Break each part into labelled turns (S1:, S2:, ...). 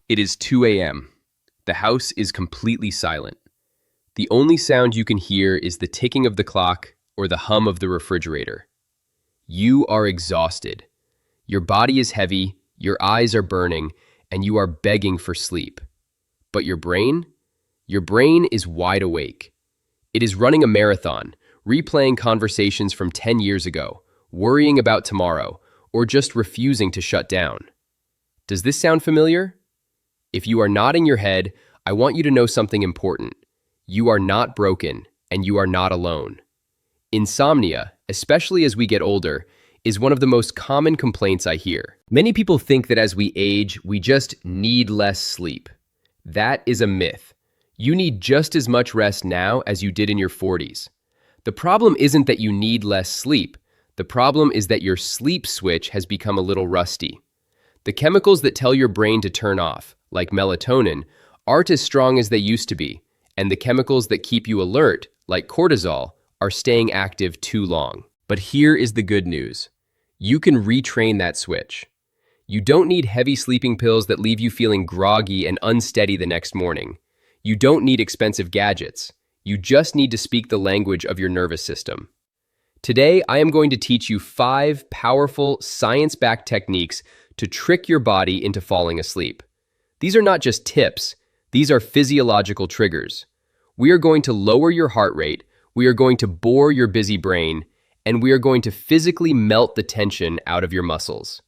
S1: It is 2 a.m. The house is completely silent. The only sound you can hear is the ticking of the clock or the hum of the refrigerator. You are exhausted. Your body is heavy, your eyes are burning, and you are begging for sleep. But your brain? Your brain is wide awake. It is running a marathon, replaying conversations from 10 years ago, worrying about tomorrow, or just refusing to shut down. Does this sound familiar? If you are nodding your head, I want you to know something important. You are not broken, and you are not alone. Insomnia, especially as we get older, is one of the most common complaints I hear. Many people think that as we age, we just need less sleep. That is a myth. You need just as much rest now as you did in your 40s. The problem isn't that you need less sleep. The problem is that your sleep switch has become a little rusty. The chemicals that tell your brain to turn off, like melatonin, aren't as strong as they used to be, and the chemicals that keep you alert, like cortisol, are staying active too long. But here is the good news. You can retrain that switch. You don't need heavy sleeping pills that leave you feeling groggy and unsteady the next morning. You don't need expensive gadgets. You just need to speak the language of your nervous system. Today, I am going to teach you 5 powerful, science-backed techniques to trick your body into falling asleep. These are not just tips. These are physiological triggers. We are going to lower your heart rate, we are going to bore your busy brain, and we are going to physically melt the tension out of your muscles.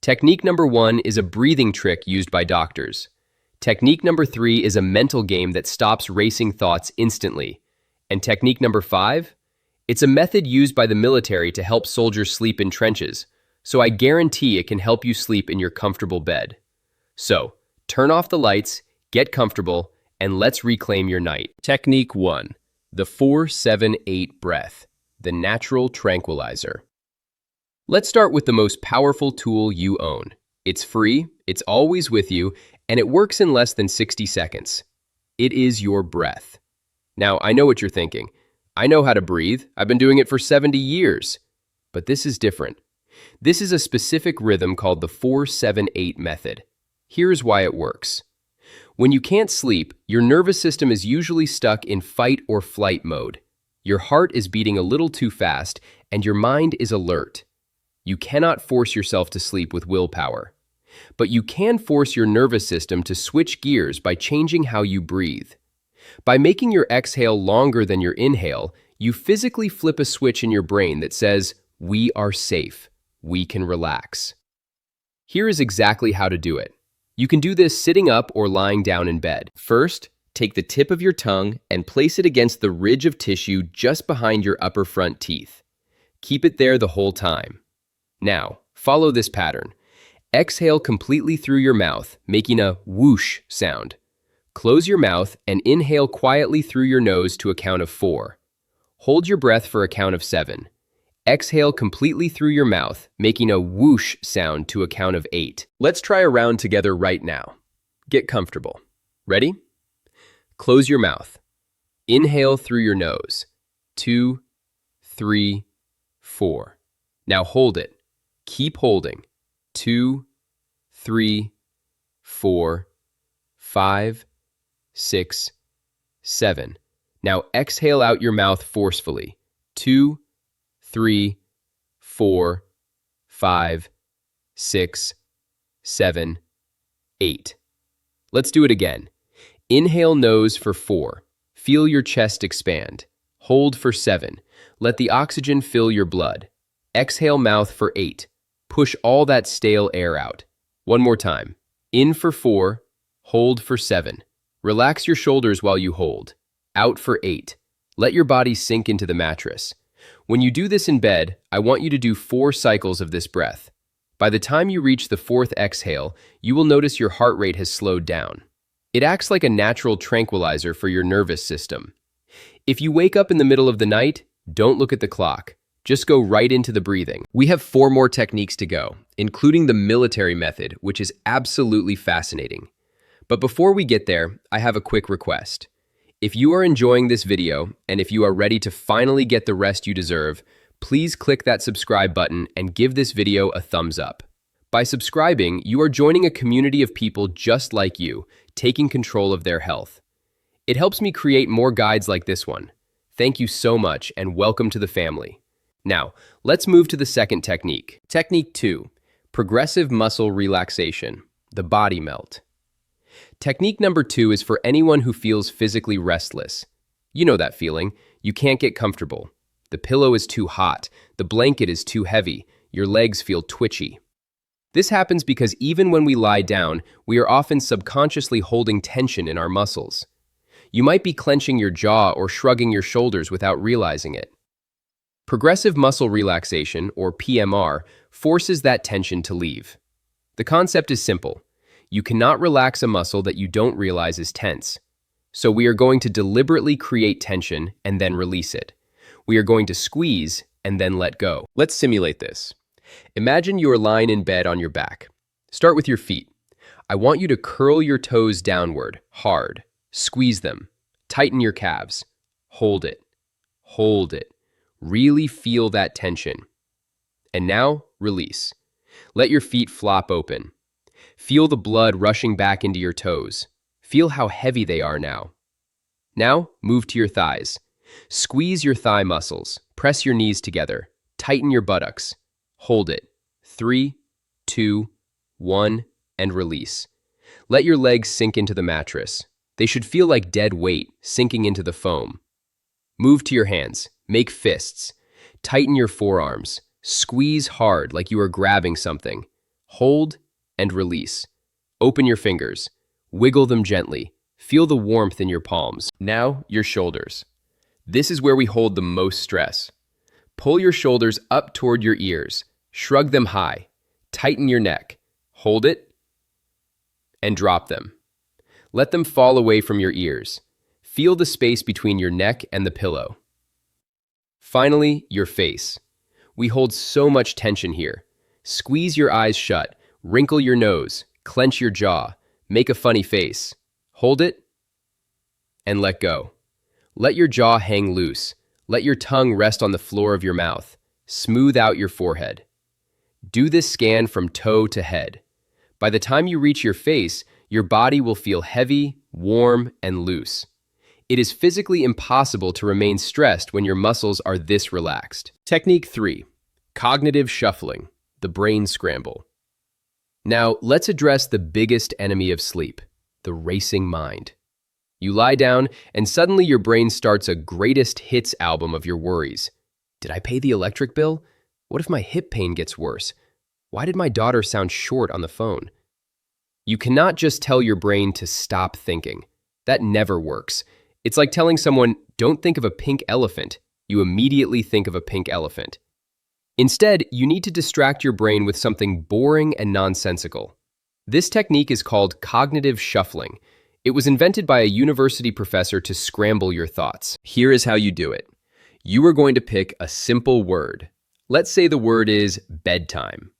S1: Technique number 1 is a breathing trick used by doctors. Technique number 3 is a mental game that stops racing thoughts instantly. And technique number 5? It's a method used by the military to help soldiers sleep in trenches, so I guarantee it can help you sleep in your comfortable bed. So, turn off the lights, get comfortable, and let's reclaim your night. Technique 1. The 4-7-8 breath, the natural tranquilizer. Let's start with the most powerful tool you own. It's free, it's always with you, and it works in less than 60 seconds. It is your breath. Now, I know what you're thinking. I know how to breathe. I've been doing it for 70 years. But this is different. This is a specific rhythm called the 4-7-8 method. Here's why it works. When you can't sleep, your nervous system is usually stuck in fight or flight mode. Your heart is beating a little too fast, and your mind is alert. You cannot force yourself to sleep with willpower. But you can force your nervous system to switch gears by changing how you breathe. By making your exhale longer than your inhale, you physically flip a switch in your brain that says, "We are safe. We can relax." Here is exactly how to do it. You can do this sitting up or lying down in bed. First, take the tip of your tongue and place it against the ridge of tissue just behind your upper front teeth. Keep it there the whole time. Now, follow this pattern. Exhale completely through your mouth, making a whoosh sound. Close your mouth and inhale quietly through your nose to a count of 4. Hold your breath for a count of 7. Exhale completely through your mouth, making a whoosh sound to a count of 8. Let's try a round together right now. Get comfortable. Ready? Close your mouth. Inhale through your nose. 2, 3, 4. Now hold it. Keep holding. 2, 3, 4, 5, 6, 7. Now exhale out your mouth forcefully. 2, 3, 4, 5, 6, 7, 8. Let's do it again. Inhale nose for 4. Feel your chest expand. Hold for 7. Let the oxygen fill your blood. Exhale mouth for 8. Push all that stale air out. One more time. In for 4. Hold for 7. Relax your shoulders while you hold. Out for 8. Let your body sink into the mattress. When you do this in bed, I want you to do 4 cycles of this breath. By the time you reach the 4th exhale, you will notice your heart rate has slowed down. It acts like a natural tranquilizer for your nervous system. If you wake up in the middle of the night, don't look at the clock. Just go right into the breathing. We have 4 more techniques to go, including the military method, which is absolutely fascinating. But before we get there, I have a quick request. If you are enjoying this video, and if you are ready to finally get the rest you deserve, please click that subscribe button and give this video a thumbs up. By subscribing, you are joining a community of people just like you, taking control of their health. It helps me create more guides like this one. Thank you so much and welcome to the family. Now, let's move to the second technique. Technique 2, progressive muscle relaxation, the body melt. Technique number 2 is for anyone who feels physically restless. You know that feeling. You can't get comfortable. The pillow is too hot. The blanket is too heavy. Your legs feel twitchy. This happens because even when we lie down, we are often subconsciously holding tension in our muscles. You might be clenching your jaw or shrugging your shoulders without realizing it. Progressive muscle relaxation, or PMR, forces that tension to leave. The concept is simple. You cannot relax a muscle that you don't realize is tense. So we are going to deliberately create tension and then release it. We are going to squeeze and then let go. Let's simulate this. Imagine you are lying in bed on your back. Start with your feet. I want you to curl your toes downward, hard. Squeeze them. Tighten your calves. Hold it. Hold it. Really feel that tension. And now, release. Let your feet flop open. Feel the blood rushing back into your toes. Feel how heavy they are now. Now, move to your thighs. Squeeze your thigh muscles. Press your knees together. Tighten your buttocks. Hold it. 3, 2, 1, and release. Let your legs sink into the mattress. They should feel like dead weight sinking into the foam. Move to your hands. Make fists. Tighten your forearms. Squeeze hard like you are grabbing something. Hold and release. Open your fingers. Wiggle them gently. Feel the warmth in your palms. Now, your shoulders. This is where we hold the most stress. Pull your shoulders up toward your ears. Shrug them high. Tighten your neck. Hold it and drop them. Let them fall away from your ears. Feel the space between your neck and the pillow. Finally, your face. We hold so much tension here. Squeeze your eyes shut. Wrinkle your nose. Clench your jaw. Make a funny face. Hold it and let go. Let your jaw hang loose. Let your tongue rest on the floor of your mouth. Smooth out your forehead. Do this scan from toe to head. By the time you reach your face, your body will feel heavy, warm, and loose. It is physically impossible to remain stressed when your muscles are this relaxed. Technique 3, cognitive shuffling, the brain scramble. Now, let's address the biggest enemy of sleep, the racing mind. You lie down, and suddenly your brain starts a greatest hits album of your worries. Did I pay the electric bill? What if my hip pain gets worse? Why did my daughter sound short on the phone? You cannot just tell your brain to stop thinking. That never works. It's like telling someone, don't think of a pink elephant. You immediately think of a pink elephant. Instead, you need to distract your brain with something boring and nonsensical. This technique is called cognitive shuffling. It was invented by a university professor to scramble your thoughts. Here is how you do it. You are going to pick a simple word. Let's say the word is bedtime.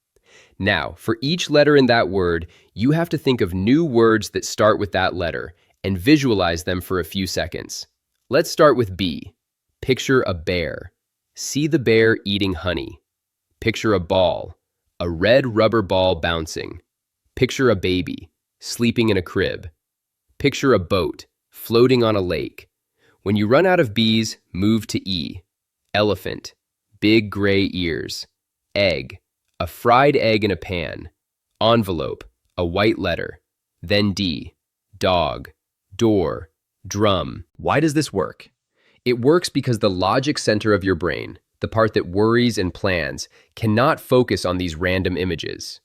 S1: Now, for each letter in that word, you have to think of new words that start with that letter and visualize them for a few seconds. Let's start with B. Picture a bear. See the bear eating honey. Picture a ball. A red rubber ball bouncing. Picture a baby, sleeping in a crib. Picture a boat, floating on a lake. When you run out of B's, move to E. Elephant, big gray ears. Egg, a fried egg in a pan. Envelope, a white letter. Then D. Dog, door, drum. Why does this work? It works because the logic center of your brain, the part that worries and plans, cannot focus on these random images.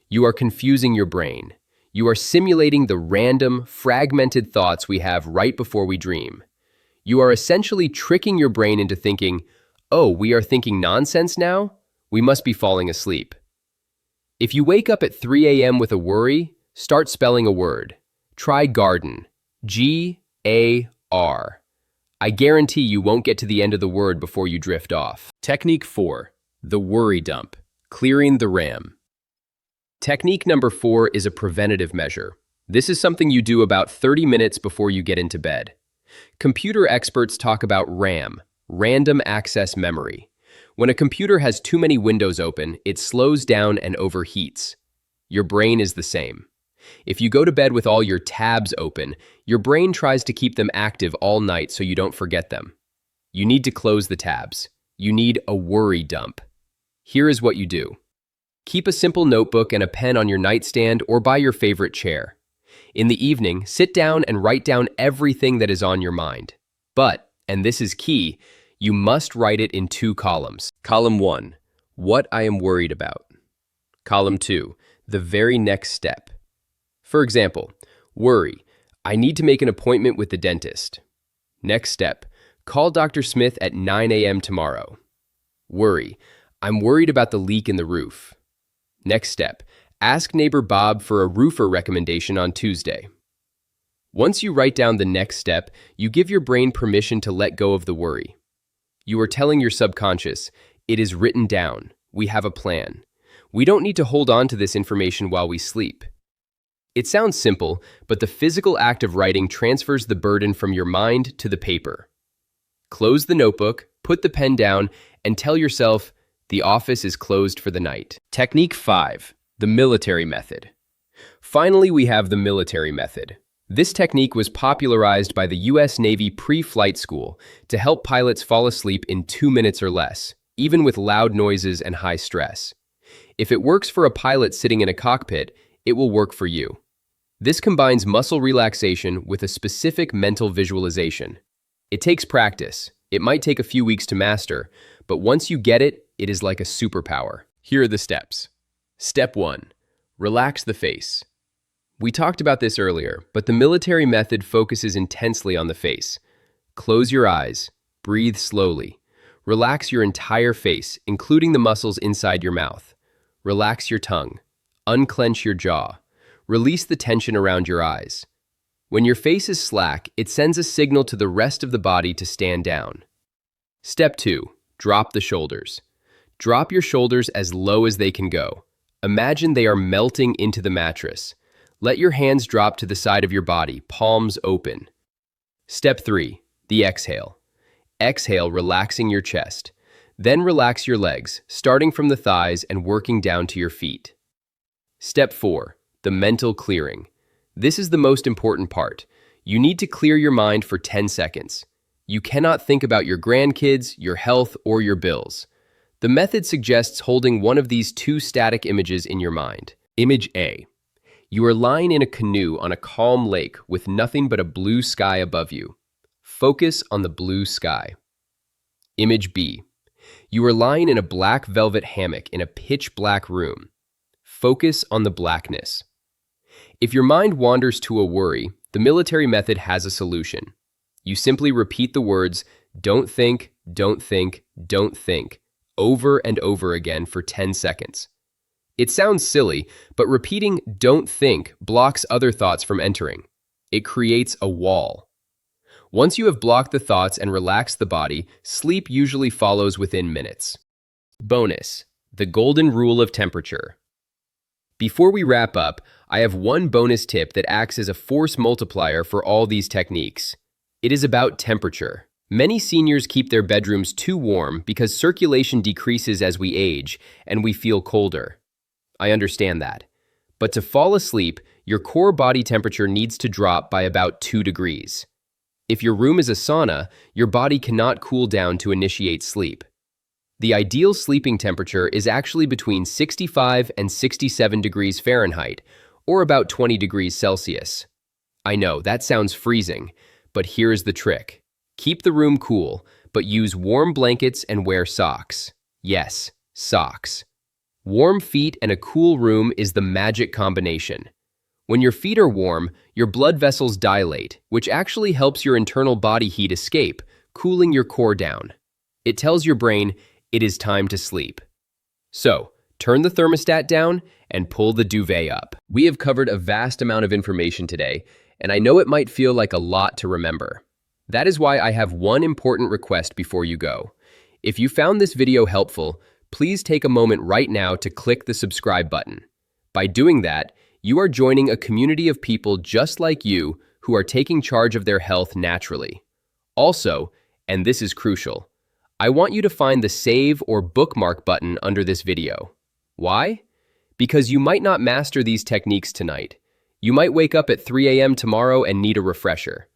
S1: You are confusing your brain. You are simulating the random, fragmented thoughts we have right before we dream. You are essentially tricking your brain into thinking, oh, we are thinking nonsense now? We must be falling asleep. If you wake up at 3 a.m. with a worry, start spelling a word. Try garden. G-A-R. I guarantee you won't get to the end of the word before you drift off. Technique 4. The worry dump. Clearing the RAM. Technique number 4 is a preventative measure. This is something you do about 30 minutes before you get into bed. Computer experts talk about RAM, random access memory. When a computer has too many windows open, it slows down and overheats. Your brain is the same. If you go to bed with all your tabs open, your brain tries to keep them active all night so you don't forget them. You need to close the tabs. You need a worry dump. Here is what you do. Keep a simple notebook and a pen on your nightstand or by your favorite chair. In the evening, sit down and write down everything that is on your mind. But, and this is key, you must write it in 2 columns. Column 1, what I am worried about. Column 2, the very next step. For example, worry, I need to make an appointment with the dentist. Next step, call Dr. Smith at 9 a.m. tomorrow. Worry, I'm worried about the leak in the roof. Next step, ask neighbor Bob for a roofer recommendation on Tuesday. Once you write down the next step, you give your brain permission to let go of the worry. You are telling your subconscious, it is written down, we have a plan. We don't need to hold on to this information while we sleep. It sounds simple, but the physical act of writing transfers the burden from your mind to the paper. Close the notebook, put the pen down, and tell yourself, the office is closed for the night. Technique 5, the military method. Finally, we have the military method. This technique was popularized by the U.S. Navy pre-flight school to help pilots fall asleep in 2 minutes or less, even with loud noises and high stress. If it works for a pilot sitting in a cockpit, it will work for you. This combines muscle relaxation with a specific mental visualization. It takes practice. It might take a few weeks to master, but once you get it, it is like a superpower. Here are the steps. Step 1. Relax the face. We talked about this earlier, but the military method focuses intensely on the face. Close your eyes. Breathe slowly. Relax your entire face, including the muscles inside your mouth. Relax your tongue. Unclench your jaw. Release the tension around your eyes. When your face is slack, it sends a signal to the rest of the body to stand down. Step 2. Drop the shoulders. Drop your shoulders as low as they can go. Imagine they are melting into the mattress. Let your hands drop to the side of your body, palms open. Step 3. The exhale. Exhale, relaxing your chest. Then relax your legs, starting from the thighs and working down to your feet. Step 4. The mental clearing. This is the most important part. You need to clear your mind for 10 seconds. You cannot think about your grandkids, your health, or your bills. The method suggests holding one of these 2 static images in your mind. Image A. You are lying in a canoe on a calm lake with nothing but a blue sky above you. Focus on the blue sky. Image B. You are lying in a black velvet hammock in a pitch black room. Focus on the blackness. If your mind wanders to a worry, the military method has a solution. You simply repeat the words, don't think, don't think, don't think, over and over again for 10 seconds. It sounds silly, but repeating don't think blocks other thoughts from entering. It creates a wall. Once you have blocked the thoughts and relaxed the body, sleep usually follows within minutes. Bonus: the golden rule of temperature. Before we wrap up, I have one bonus tip that acts as a force multiplier for all these techniques. It is about temperature. Many seniors keep their bedrooms too warm because circulation decreases as we age and we feel colder. I understand that. But to fall asleep, your core body temperature needs to drop by about 2 degrees. If your room is a sauna, your body cannot cool down to initiate sleep. The ideal sleeping temperature is actually between 65 and 67 degrees Fahrenheit, or about 20 degrees Celsius. I know, that sounds freezing, but here's the trick. Keep the room cool, but use warm blankets and wear socks. Yes, socks. Warm feet and a cool room is the magic combination. When your feet are warm, your blood vessels dilate, which actually helps your internal body heat escape, cooling your core down. It tells your brain, it is time to sleep. So, turn the thermostat down and pull the duvet up. We have covered a vast amount of information today, and I know it might feel like a lot to remember. That is why I have one important request before you go. If you found this video helpful, please take a moment right now to click the subscribe button. By doing that, you are joining a community of people just like you who are taking charge of their health naturally. Also, and this is crucial, I want you to find the save or bookmark button under this video. Why? because you might not master these techniques tonight. You might wake up at 3 a.m. tomorrow and need a refresher.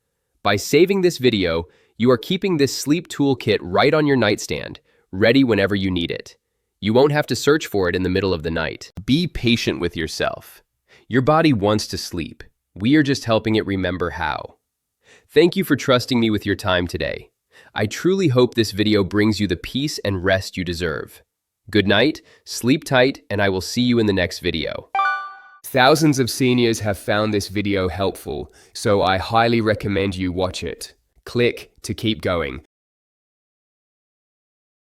S1: By saving this video, you are keeping this sleep toolkit right on your nightstand, ready whenever you need it. You won't have to search for it in the middle of the night. Be patient with yourself. Your body wants to sleep. We are just helping it remember how. Thank you for trusting me with your time today. I truly hope this video brings you the peace and rest you deserve. Good night, sleep tight, and I will see you in the next video. Thousands of seniors have found this video helpful, so I highly recommend you watch it. Click to keep going.